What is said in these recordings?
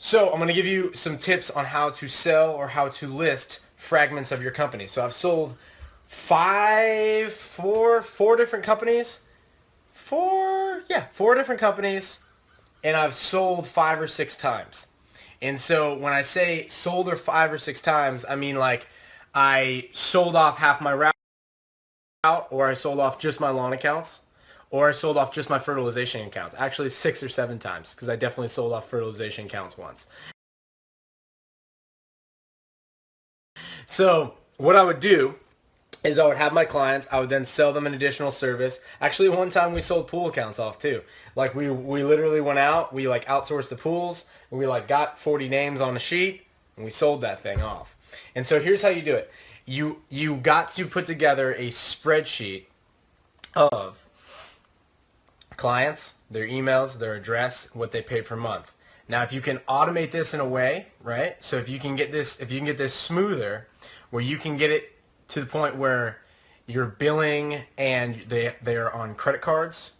So I'm going to give you some tips on how to sell or how to list fragments of your company. So I've sold four different companies. Four different companies, and I've sold 5 or 6 times. And so when I say sold her 5 or 6 times, I mean like I sold off half my route, or I sold off just my lawn accounts, or I sold off just my fertilization accounts. Actually 6 or 7 times, because I definitely sold off fertilization accounts once. So what I would do is I would have my clients, I would then sell them an additional service. Actually, one time we sold pool accounts off too. Like we literally went out, we like outsourced the pools, and we like got 40 names on a sheet, and we sold that thing off. And so here's how you do it. You got to put together a spreadsheet of clients, their emails, their address, what they pay per month. Now, if you can automate this in a way, right? So if you can get this smoother, where you can get it to the point where you're billing and they are on credit cards,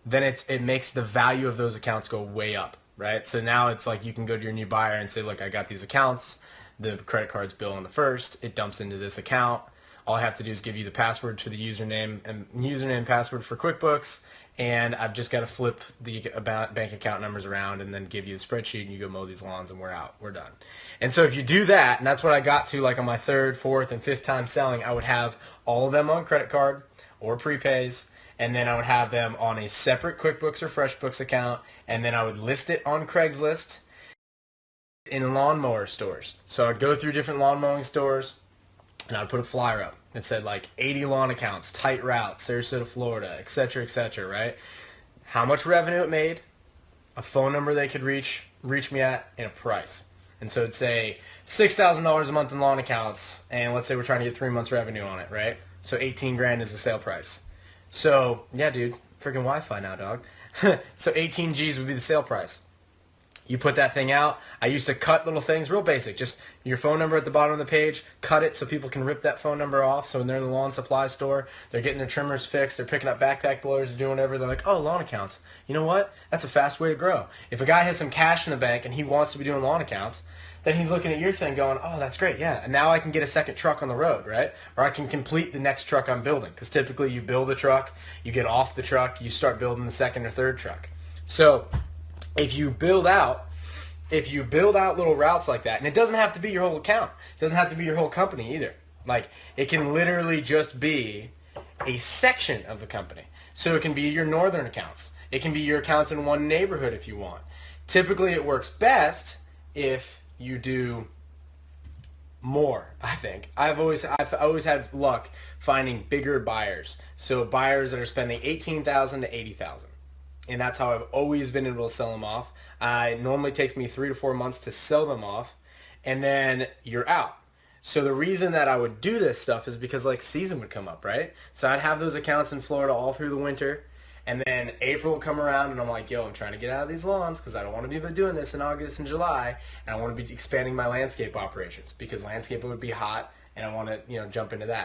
then it makes the value of those accounts go way up, right? So now it's like you can go to your new buyer and say, look, I got these accounts. The credit card's bill on the first. It dumps into this account. All I have to do is give you the password to the username and password for QuickBooks, and I've just got to flip the bank account numbers around and then give you the spreadsheet, and you go mow these lawns, and we're out. We're done. And so if you do that, and that's what I got to like on my third, fourth, and fifth time selling, I would have all of them on credit card or prepays, and then I would have them on a separate QuickBooks or FreshBooks account, and then I would list it on Craigslist in lawnmower stores. So I'd go through different lawn mowing stores, and I'd put a flyer up that said like 80 lawn accounts, tight route, Sarasota, Florida, etc., right? How much revenue it made, a phone number they could reach me at, and a price. And so it'd say $6,000 a month in lawn accounts, and let's say we're trying to get 3 months revenue on it, right? So 18 grand is the sale price. So yeah, dude, freaking Wi-Fi now, dog. So 18 G's would be the sale price. You put that thing out. I used to cut little things, real basic. Just your phone number at the bottom of the page, cut it so people can rip that phone number off. So when they're in the lawn supply store, they're getting their trimmers fixed, they're picking up backpack blowers, they're doing whatever. They're like, oh, lawn accounts. You know what? That's a fast way to grow. If a guy has some cash in the bank and he wants to be doing lawn accounts, then he's looking at your thing going, oh, that's great, yeah. And now I can get a second truck on the road, right? Or I can complete the next truck I'm building. Because typically you build a truck, you get off the truck, you start building the second or third truck. So if you build out little routes like that, and it doesn't have to be your whole account. It doesn't have to be your whole company either. Like, it can literally just be a section of the company. So it can be your northern accounts. It can be your accounts in one neighborhood if you want. Typically, it works best if you do more, I think. I've always had luck finding bigger buyers. So buyers that are spending $18,000 to $80,000. And that's how I've always been able to sell them off. It normally takes me 3 to 4 months to sell them off, and then you're out. So the reason that I would do this stuff is because like season would come up, right? So I'd have those accounts in Florida all through the winter, and then April would come around, and I'm like, yo, I'm trying to get out of these lawns because I don't want to be doing this in August and July, and I want to be expanding my landscape operations because landscaping would be hot, and I want to jump into that.